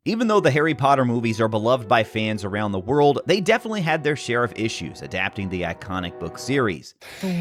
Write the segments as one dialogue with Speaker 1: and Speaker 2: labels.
Speaker 1: Even though the Harry Potter movies are beloved by fans around the world, they definitely had their share of issues adapting the iconic book series.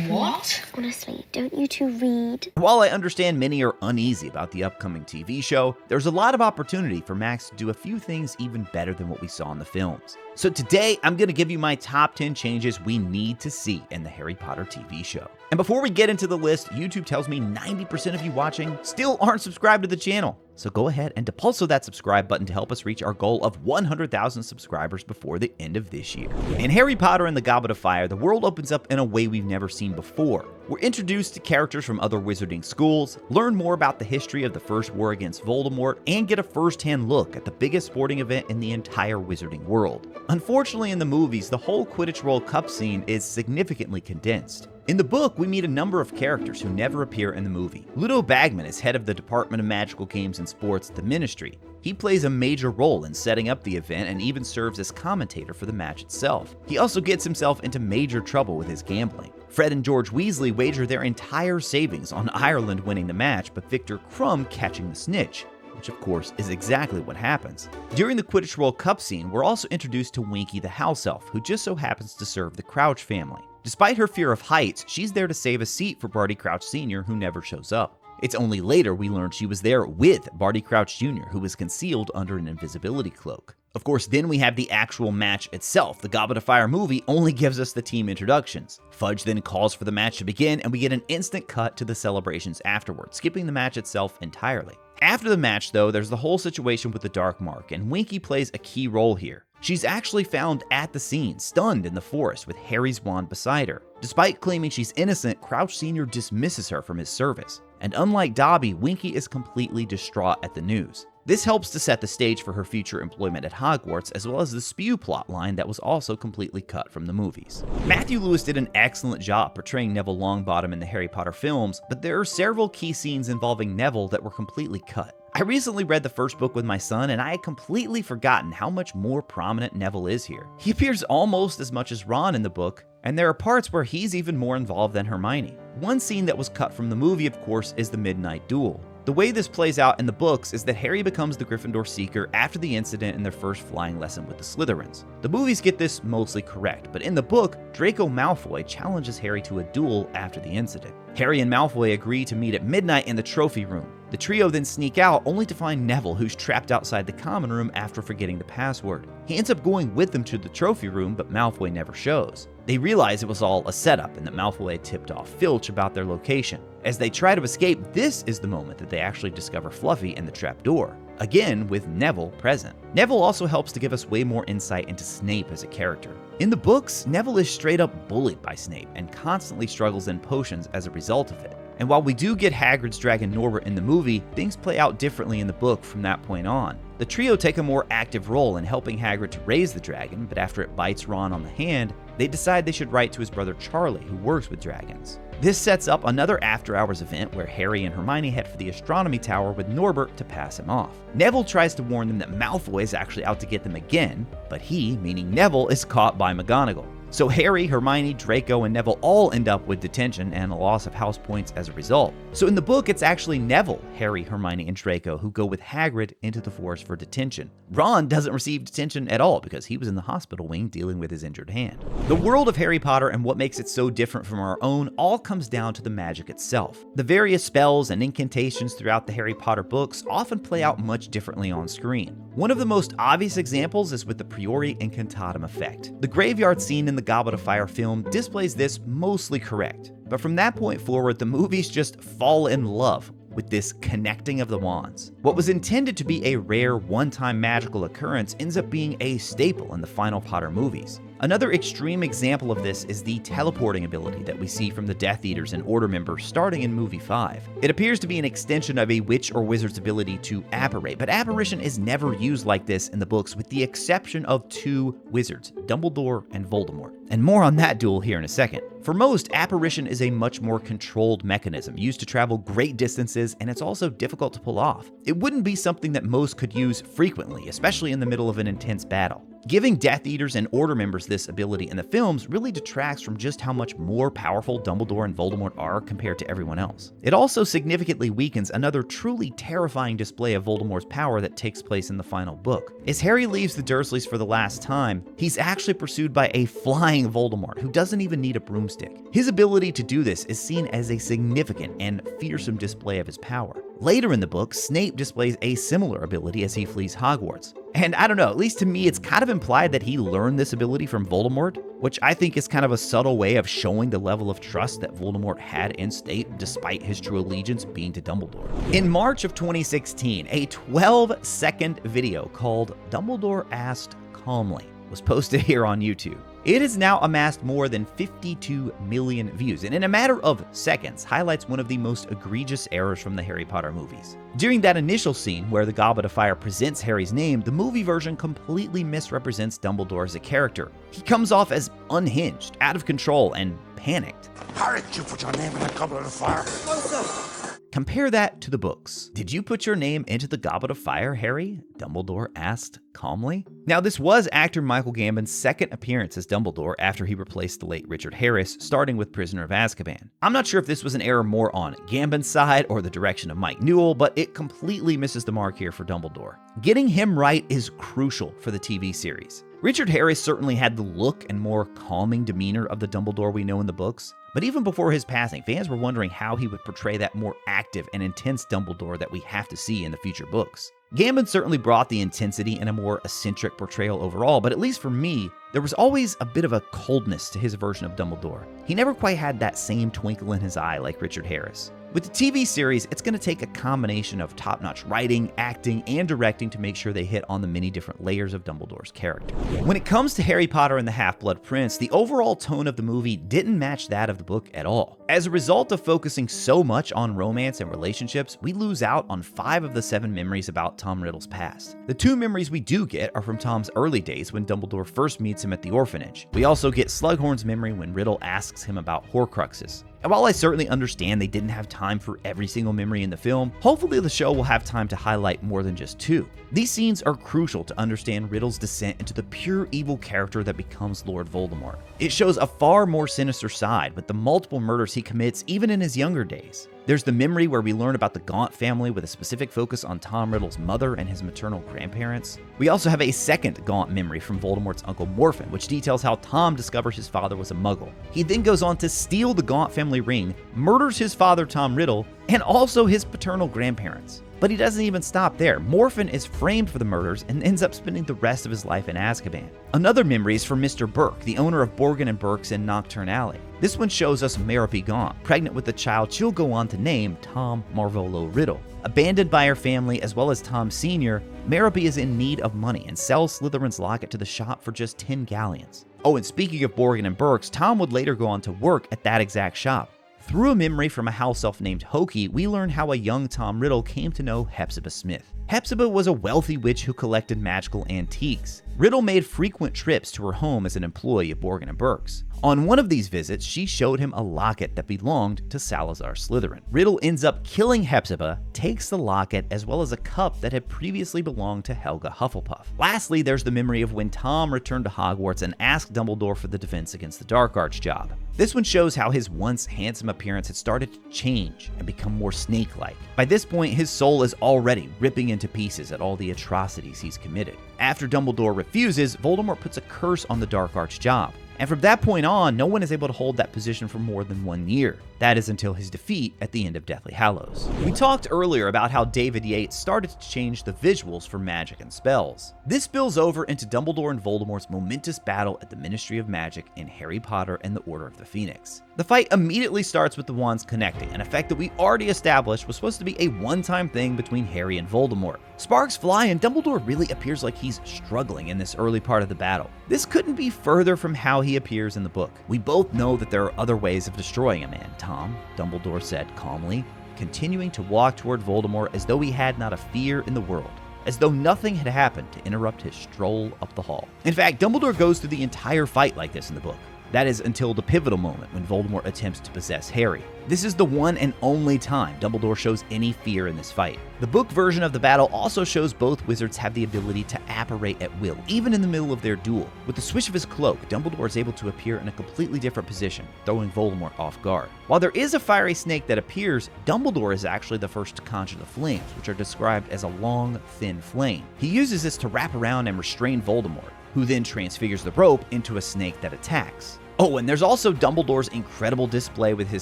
Speaker 2: What?
Speaker 3: Honestly, don't you two read?
Speaker 1: While I understand many are uneasy about the upcoming TV show, there's a lot of opportunity for Max to do a few things even better than what we saw in the films. So today, I'm going to give you my top 10 changes we need to see in the Harry Potter TV show. And before we get into the list, YouTube tells me 90% of you watching still aren't subscribed to the channel. So go ahead and depulso that subscribe button to help us reach our goal of 100,000 subscribers before the end of this year. In Harry Potter and the Goblet of Fire, the world opens up in a way we've never seen before. We're introduced to characters from other wizarding schools, learn more about the history of the First War against Voldemort, and get a first-hand look at the biggest sporting event in the entire wizarding world. Unfortunately, in the movies, the whole Quidditch World Cup scene is significantly condensed. In the book, we meet a number of characters who never appear in the movie. Ludo Bagman is head of the Department of Magical Games and Sports at the Ministry. He plays a major role in setting up the event and even serves as commentator for the match itself. He also gets himself into major trouble with his gambling. Fred and George Weasley wager their entire savings on Ireland winning the match, but Victor Krum catching the snitch, which of course is exactly what happens. During the Quidditch World Cup scene, we're also introduced to Winky the house elf, who just so happens to serve the Crouch family. Despite her fear of heights, she's there to save a seat for Barty Crouch Sr., who never shows up. It's only later we learn she was there with Barty Crouch Jr., who was concealed under an invisibility cloak. Of course, then we have the actual match itself. The Goblet of Fire movie only gives us the team introductions. Fudge then calls for the match to begin, and we get an instant cut to the celebrations afterwards, skipping the match itself entirely. After the match, though, there's the whole situation with the Dark Mark, and Winky plays a key role here. She's actually found at the scene, stunned in the forest with Harry's wand beside her. Despite claiming she's innocent, Crouch Sr. dismisses her from his service. And unlike Dobby, Winky is completely distraught at the news. This helps to set the stage for her future employment at Hogwarts, as well as the Spew plotline that was also completely cut from the movies. Matthew Lewis did an excellent job portraying Neville Longbottom in the Harry Potter films, but there are several key scenes involving Neville that were completely cut. I recently read the first book with my son, and I had completely forgotten how much more prominent Neville is here. He appears almost as much as Ron in the book, and there are parts where he's even more involved than Hermione. One scene that was cut from the movie, of course, is the Midnight Duel. The way this plays out in the books is that Harry becomes the Gryffindor Seeker after the incident in their first flying lesson with the Slytherins. The movies get this mostly correct, but in the book, Draco Malfoy challenges Harry to a duel after the incident. Harry and Malfoy agree to meet at midnight in the trophy room. The trio then sneak out, only to find Neville, who's trapped outside the common room after forgetting the password. He ends up going with them to the trophy room, but Malfoy never shows. They realize it was all a setup and that Malfoy had tipped off Filch about their location. As they try to escape, this is the moment that they actually discover Fluffy and the trapdoor, again with Neville present. Neville also helps to give us way more insight into Snape as a character. In the books, Neville is straight up bullied by Snape and constantly struggles in potions as a result of it. And while we do get Hagrid's dragon Norbert in the movie, things play out differently in the book from that point on. The trio take a more active role in helping Hagrid to raise the dragon, but after it bites Ron on the hand, they decide they should write to his brother Charlie, who works with dragons. This sets up another after-hours event where Harry and Hermione head for the astronomy tower with Norbert to pass him off. Neville tries to warn them that Malfoy is actually out to get them again, but he, meaning Neville, is caught by McGonagall. So Harry, Hermione, Draco, and Neville all end up with detention and a loss of house points as a result. So in the book, it's actually Neville, Harry, Hermione, and Draco who go with Hagrid into the forest for detention. Ron doesn't receive detention at all because he was in the hospital wing dealing with his injured hand. The world of Harry Potter and what makes it so different from our own all comes down to the magic itself. The various spells and incantations throughout the Harry Potter books often play out much differently on screen. One of the most obvious examples is with the Priori Incantatem effect. The graveyard scene in the Goblet of Fire film displays this mostly correct, but from that point forward, the movies just fall in love with this connecting of the wands. What was intended to be a rare one-time magical occurrence ends up being a staple in the final Potter movies. Another extreme example of this is the teleporting ability that we see from the Death Eaters and Order members starting in movie 5. It appears to be an extension of a witch or wizard's ability to apparate, but apparition is never used like this in the books with the exception of two wizards, Dumbledore and Voldemort. And more on that duel here in a second. For most, apparition is a much more controlled mechanism used to travel great distances, and it's also difficult to pull off. It wouldn't be something that most could use frequently, especially in the middle of an intense battle. Giving Death Eaters and Order members this ability in the films really detracts from just how much more powerful Dumbledore and Voldemort are compared to everyone else. It also significantly weakens another truly terrifying display of Voldemort's power that takes place in the final book. As Harry leaves the Dursleys for the last time, he's actually pursued by a flying Voldemort who doesn't even need a broomstick. His ability to do this is seen as a significant and fearsome display of his power. Later in the book, Snape displays a similar ability as he flees Hogwarts. And I don't know, at least to me, it's kind of implied that he learned this ability from Voldemort, which I think is kind of a subtle way of showing the level of trust that Voldemort had in Snape despite his true allegiance being to Dumbledore. In March of 2016, a 12-second video called Dumbledore Asked Calmly was posted here on YouTube. It has now amassed more than 52 million views, and in a matter of seconds, highlights one of the most egregious errors from the Harry Potter movies. During that initial scene where the Goblet of Fire presents Harry's name, the movie version completely misrepresents Dumbledore as a character. He comes off as unhinged, out of control, and panicked.
Speaker 2: Harry, did you put your name in the Goblet of Fire? No, sir.
Speaker 1: Compare that to the books. Did you put your name into the Goblet of Fire, Harry? Dumbledore asked calmly. Now, this was actor Michael Gambon's second appearance as Dumbledore after he replaced the late Richard Harris, starting with Prisoner of Azkaban. I'm not sure if this was an error more on Gambon's side or the direction of Mike Newell, but it completely misses the mark here for Dumbledore. Getting him right is crucial for the TV series. Richard Harris certainly had the look and more calming demeanor of the Dumbledore we know in the books, but even before his passing, fans were wondering how he would portray that more active and intense Dumbledore that we have to see in the future books. Gambon certainly brought the intensity and a more eccentric portrayal overall, but at least for me, there was always a bit of a coldness to his version of Dumbledore. He never quite had that same twinkle in his eye like Richard Harris. With the TV series, it's going to take a combination of top-notch writing, acting, and directing to make sure they hit on the many different layers of Dumbledore's character. When it comes to Harry Potter and the Half-Blood Prince, the overall tone of the movie didn't match that of the book at all. As a result of focusing so much on romance and relationships, we lose out on 5 of the 7 memories about Tom Riddle's past. The 2 memories we do get are from Tom's early days when Dumbledore first meets him at the orphanage. We also get Slughorn's memory when Riddle asks him about Horcruxes. And while I certainly understand they didn't have time for every single memory in the film, hopefully the show will have time to highlight more than just 2. These scenes are crucial to understand Riddle's descent into the pure evil character that becomes Lord Voldemort. It shows a far more sinister side with the multiple murders he commits even in his younger days. There's the memory where we learn about the Gaunt family with a specific focus on Tom Riddle's mother and his maternal grandparents. We also have a second Gaunt memory from Voldemort's uncle Morphin, which details how Tom discovers his father was a muggle. He then goes on to steal the Gaunt family ring, murders his father Tom Riddle, and also his paternal grandparents. But he doesn't even stop there. Morphin is framed for the murders and ends up spending the rest of his life in Azkaban. Another memory is from Mr. Burke, the owner of Borgin and Burke's in Nocturne Alley. This one shows us Merope Gaunt, pregnant with the child she'll go on to name Tom Marvolo Riddle. Abandoned by her family as well as Tom Sr., Merope is in need of money and sells Slytherin's locket to the shop for just 10 galleons. Oh, and speaking of Borgin and Burke's, Tom would later go on to work at that exact shop. Through a memory from a house elf named Hoki, we learn how a young Tom Riddle came to know Hepzibah Smith. Hepzibah was a wealthy witch who collected magical antiques. Riddle made frequent trips to her home as an employee of Borgin and Burke's. On one of these visits, she showed him a locket that belonged to Salazar Slytherin. Riddle ends up killing Hepzibah, takes the locket, as well as a cup that had previously belonged to Helga Hufflepuff. Lastly, there's the memory of when Tom returned to Hogwarts and asked Dumbledore for the Defense Against the Dark Arts job. This one shows how his once handsome appearance had started to change and become more snake-like. By this point, his soul is already ripping into pieces at all the atrocities he's committed. After Dumbledore refuses, Voldemort puts a curse on the Dark Arts job. And from that point on, no one is able to hold that position for more than 1 year. That is until his defeat at the end of Deathly Hallows. We talked earlier about how David Yates started to change the visuals for magic and spells. This spills over into Dumbledore and Voldemort's momentous battle at the Ministry of Magic in Harry Potter and the Order of the Phoenix. The fight immediately starts with the wands connecting, an effect that we already established was supposed to be a one-time thing between Harry and Voldemort. Sparks fly and Dumbledore really appears like he's struggling in this early part of the battle. This couldn't be further from how he appears in the book. We both know that there are other ways of destroying a man, Tom, Dumbledore said calmly, continuing to walk toward Voldemort as though he had not a fear in the world, as though nothing had happened to interrupt his stroll up the hall. In fact, Dumbledore goes through the entire fight like this in the book. That is until the pivotal moment when Voldemort attempts to possess Harry. This is the one and only time Dumbledore shows any fear in this fight. The book version of the battle also shows both wizards have the ability to apparate at will, even in the middle of their duel. With the swish of his cloak, Dumbledore is able to appear in a completely different position, throwing Voldemort off guard. While there is a fiery snake that appears, Dumbledore is actually the first to conjure the flames, which are described as a long, thin flame. He uses this to wrap around and restrain Voldemort, who then transfigures the rope into a snake that attacks. Oh, and there's also Dumbledore's incredible display with his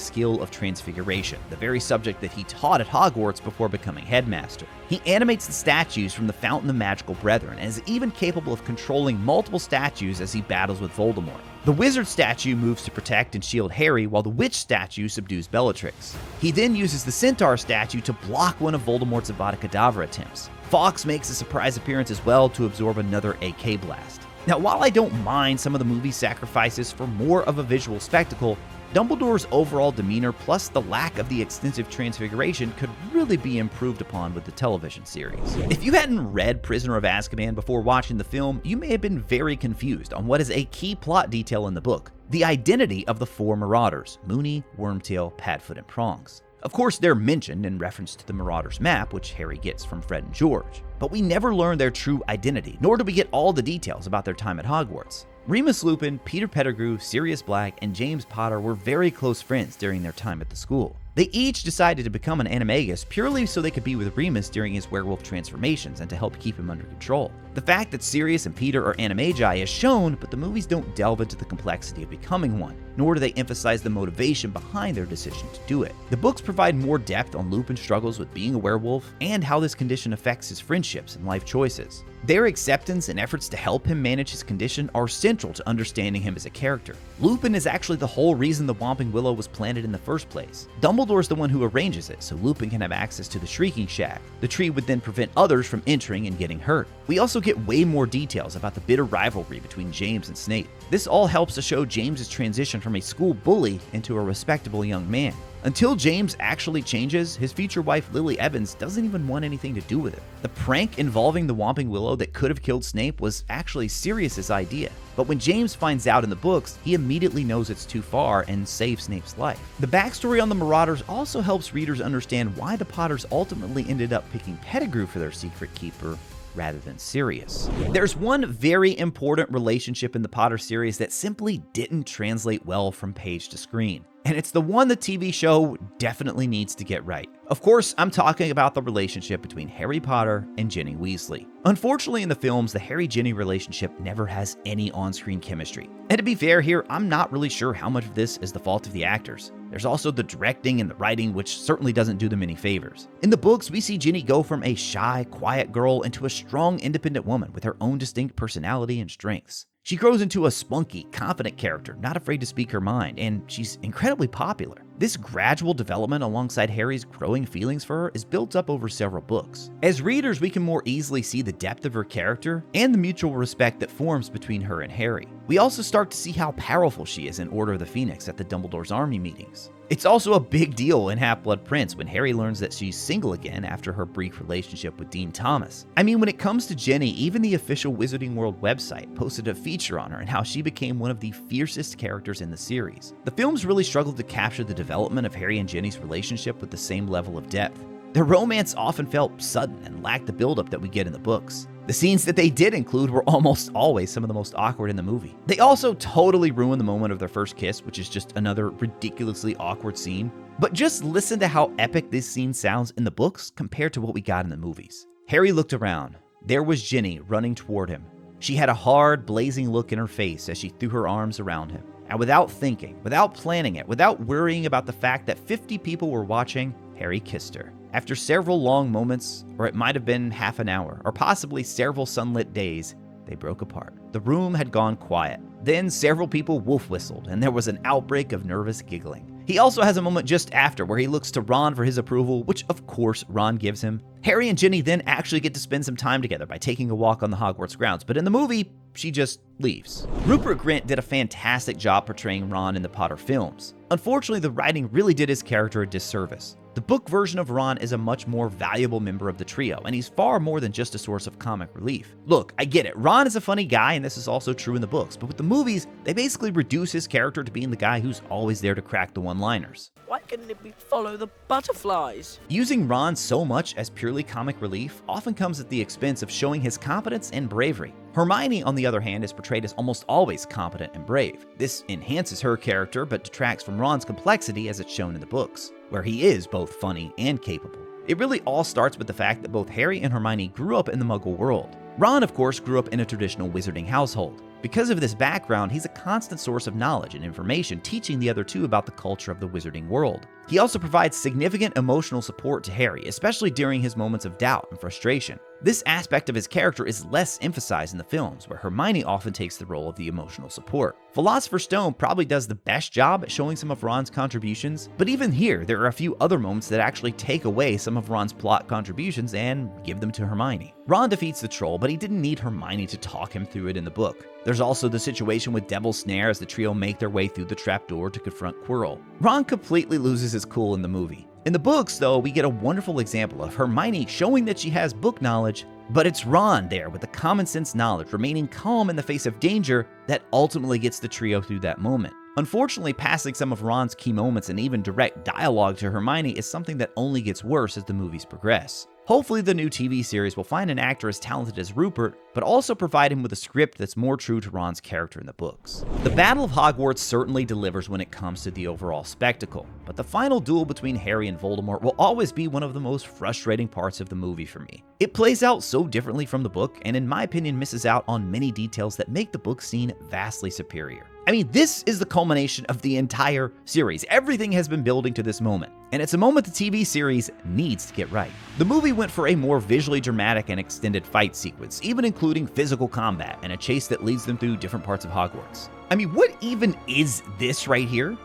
Speaker 1: skill of transfiguration, the very subject that he taught at Hogwarts before becoming headmaster. He animates the statues from the Fountain of Magical Brethren and is even capable of controlling multiple statues as he battles with Voldemort. The wizard statue moves to protect and shield Harry, while the witch statue subdues Bellatrix. He then uses the centaur statue to block one of Voldemort's Avada Kedavra attempts. Fawkes makes a surprise appearance as well to absorb another AK blast. Now, while I don't mind some of the movie's sacrifices for more of a visual spectacle, Dumbledore's overall demeanor plus the lack of the extensive transfiguration could really be improved upon with the television series. If you hadn't read Prisoner of Azkaban before watching the film, you may have been very confused on what is a key plot detail in the book: the identity of the four Marauders, Moony, Wormtail, Padfoot, and Prongs. Of course, they're mentioned in reference to the Marauders map, which Harry gets from Fred and George, but we never learn their true identity, nor do we get all the details about their time at Hogwarts. Remus Lupin, Peter Pettigrew, Sirius Black, and James Potter were very close friends during their time at the school. They each decided to become an animagus purely so they could be with Remus during his werewolf transformations and to help keep him under control. The fact that Sirius and Peter are animagi is shown, but the movies don't delve into the complexity of becoming one, nor do they emphasize the motivation behind their decision to do it. The books provide more depth on Lupin's struggles with being a werewolf and how this condition affects his friendships and life choices. Their acceptance and efforts to help him manage his condition are central to understanding him as a character. Lupin is actually the whole reason the Whomping Willow was planted in the first place. Dumbledore's the one who arranges it so Lupin can have access to the Shrieking Shack. The tree would then prevent others from entering and getting hurt. We also get way more details about the bitter rivalry between James and Snape. This all helps to show James's transition from a school bully into a respectable young man. Until James actually changes, his future wife Lily Evans doesn't even want anything to do with it. The prank involving the Whomping Willow that could have killed Snape was actually Sirius's idea. But when James finds out in the books, he immediately knows it's too far and saves Snape's life. The backstory on the Marauders also helps readers understand why the Potters ultimately ended up picking Pettigrew for their secret keeper rather than Sirius. There's one very important relationship in the Potter series that simply didn't translate well from page to screen, and it's the one the TV show definitely needs to get right. Of course, I'm talking about the relationship between Harry Potter and Ginny Weasley. Unfortunately, in the films, the Harry-Ginny relationship never has any on-screen chemistry. And to be fair here, I'm not really sure how much of this is the fault of the actors. There's also the directing and the writing, which certainly doesn't do them any favors. In the books, we see Ginny go from a shy, quiet girl into a strong, independent woman with her own distinct personality and strengths. She grows into a spunky, confident character, not afraid to speak her mind, and she's incredibly popular. This gradual development alongside Harry's growing feelings for her is built up over several books. As readers, we can more easily see the depth of her character and the mutual respect that forms between her and Harry. We also start to see how powerful she is in Order of the Phoenix at the Dumbledore's army meetings. It's also a big deal in Half-Blood Prince when Harry learns that she's single again after her brief relationship with Dean Thomas. I mean, when it comes to Ginny, even the official Wizarding World website posted a feature on her and how she became one of the fiercest characters in the series. The films really struggled to capture the development of Harry and Ginny's relationship with the same level of depth. Their romance often felt sudden and lacked the buildup that we get in the books. The scenes that they did include were almost always some of the most awkward in the movie. They also totally ruined the moment of their first kiss, which is just another ridiculously awkward scene. But just listen to how epic this scene sounds in the books compared to what we got in the movies. Harry looked around. There was Ginny running toward him. She had a hard, blazing look in her face as she threw her arms around him. And without thinking, without planning it, without worrying about the fact that 50 people were watching, Harry kissed her. After several long moments, or it might have been half an hour, or possibly several sunlit days, they broke apart. The room had gone quiet. Then several people wolf whistled, and there was an outbreak of nervous giggling. He also has a moment just after where he looks to Ron for his approval, which of course Ron gives him. Harry and Ginny then actually get to spend some time together by taking a walk on the Hogwarts grounds, but in the movie, she just leaves. Rupert Grint did a fantastic job portraying Ron in the Potter films. Unfortunately, the writing really did his character a disservice. The book version of Ron is a much more valuable member of the trio, and he's far more than just a source of comic relief. Look, I get it, Ron is a funny guy, and this is also true in the books, but with the movies, they basically reduce his character to being the guy who's always there to crack the one-liners.
Speaker 4: Why couldn't it be follow the butterflies?
Speaker 1: Using Ron so much as purely comic relief often comes at the expense of showing his competence and bravery. Hermione, on the other hand, is portrayed as almost always competent and brave. This enhances her character, but detracts from Ron's complexity as it's shown in the books, where he is both funny and capable. It really all starts with the fact that both Harry and Hermione grew up in the Muggle world. Ron, of course, grew up in a traditional wizarding household. Because of this background, he's a constant source of knowledge and information, teaching the other two about the culture of the wizarding world. He also provides significant emotional support to Harry, especially during his moments of doubt and frustration. This aspect of his character is less emphasized in the films, where Hermione often takes the role of the emotional support. Philosopher's Stone probably does the best job at showing some of Ron's contributions, but even here, there are a few other moments that actually take away some of Ron's plot contributions and give them to Hermione. Ron defeats the troll, but he didn't need Hermione to talk him through it in the book. There's also the situation with Devil's Snare as the trio make their way through the trapdoor to confront Quirrell. Ron completely loses his cool in the movie. In the books, though, we get a wonderful example of Hermione showing that she has book knowledge, but it's Ron there with the common sense knowledge, remaining calm in the face of danger, that ultimately gets the trio through that moment. Unfortunately, passing some of Ron's key moments and even direct dialogue to Hermione is something that only gets worse as the movies progress. Hopefully the new TV series will find an actor as talented as Rupert, but also provide him with a script that's more true to Ron's character in the books. The Battle of Hogwarts certainly delivers when it comes to the overall spectacle, but the final duel between Harry and Voldemort will always be one of the most frustrating parts of the movie for me. It plays out so differently from the book, and in my opinion misses out on many details that make the book scene vastly superior. I mean, this is the culmination of the entire series. Everything has been building to this moment, and it's a moment the TV series needs to get right. The movie went for a more visually dramatic and extended fight sequence, even including physical combat and a chase that leads them through different parts of Hogwarts. I mean, what even is this right here?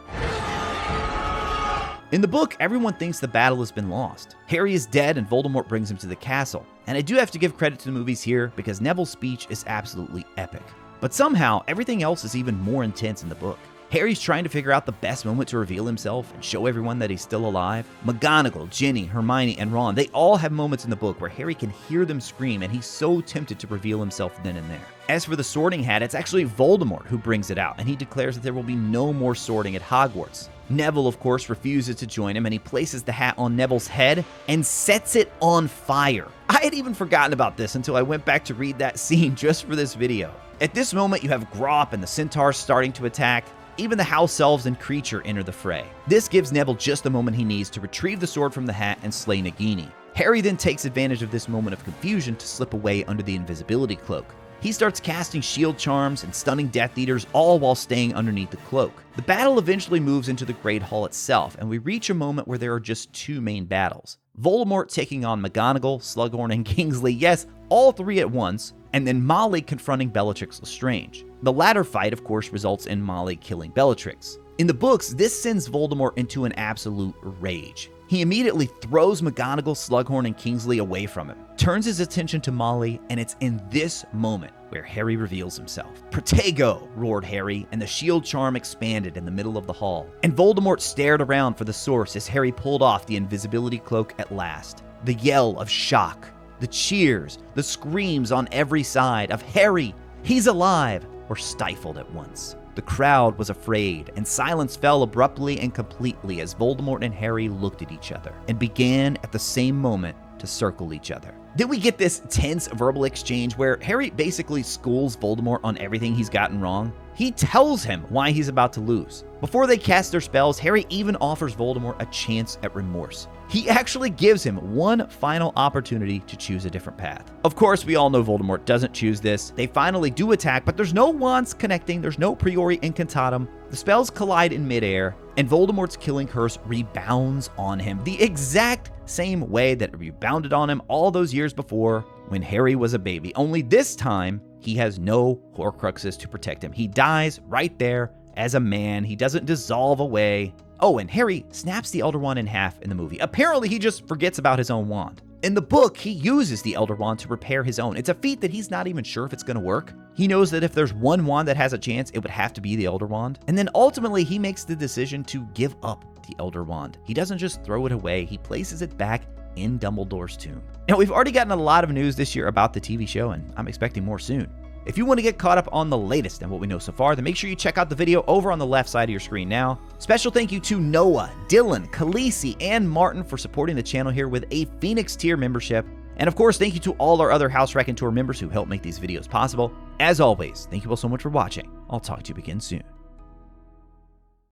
Speaker 1: In the book, everyone thinks the battle has been lost. Harry is dead and Voldemort brings him to the castle. And I do have to give credit to the movies here because Neville's speech is absolutely epic. But somehow, everything else is even more intense in the book. Harry's trying to figure out the best moment to reveal himself and show everyone that he's still alive. McGonagall, Ginny, Hermione, and Ron, they all have moments in the book where Harry can hear them scream and he's so tempted to reveal himself then and there. As for the sorting hat, it's actually Voldemort who brings it out, and he declares that there will be no more sorting at Hogwarts. Neville, of course, refuses to join him, and he places the hat on Neville's head and sets it on fire. I had even forgotten about this until I went back to read that scene just for this video. At this moment, you have Grop and the centaurs starting to attack. Even the house elves and Creature enter the fray. This gives Neville just the moment he needs to retrieve the sword from the hat and slay Nagini. Harry then takes advantage of this moment of confusion to slip away under the invisibility cloak. He starts casting shield charms and stunning Death Eaters, all while staying underneath the cloak. The battle eventually moves into the Great Hall itself, and we reach a moment where there are just two main battles. Voldemort taking on McGonagall, Slughorn, and Kingsley, yes, all three at once, and then Molly confronting Bellatrix Lestrange. The latter fight, of course, results in Molly killing Bellatrix. In the books, this sends Voldemort into an absolute rage. He immediately throws McGonagall, Slughorn, and Kingsley away from him, turns his attention to Molly, and it's in this moment where Harry reveals himself. "Protego!" roared Harry, and the shield charm expanded in the middle of the hall. And Voldemort stared around for the source as Harry pulled off the invisibility cloak at last. The yell of shock, the cheers, the screams on every side of "Harry! He's alive!" were stifled at once. The crowd was afraid, and silence fell abruptly and completely as Voldemort and Harry looked at each other and began at the same moment to circle each other. Then we get this tense verbal exchange where Harry basically schools Voldemort on everything he's gotten wrong. He tells him why he's about to lose. Before they cast their spells, Harry even offers Voldemort a chance at remorse. He actually gives him one final opportunity to choose a different path. Of course, we all know Voldemort doesn't choose this. They finally do attack, but there's no wands connecting, there's no Priori Incantatem. The spells collide in midair, and Voldemort's killing curse rebounds on him the exact same way that it rebounded on him all those years before when Harry was a baby. Only this time, he has no Horcruxes to protect him. He dies right there as a man. He doesn't dissolve away. Oh, and Harry snaps the Elder Wand in half in the movie. Apparently, he just forgets about his own wand. In the book, he uses the Elder Wand to repair his own. It's a feat that he's not even sure if it's going to work. He knows that if there's one wand that has a chance, it would have to be the Elder Wand. And then ultimately, he makes the decision to give up the Elder Wand. He doesn't just throw it away, he places it back in Dumbledore's tomb. Now, we've already gotten a lot of news this year about the TV show, and I'm expecting more soon. If you want to get caught up on the latest and what we know so far, then make sure you check out the video over on the left side of your screen now. Special thank you to Noah, Dylan, Khaleesi, and Martin for supporting the channel here with a Phoenix tier membership. And of course, thank you to all our other RetroRaconteur members who help make these videos possible. As always, thank you all so much for watching. I'll talk to you again soon.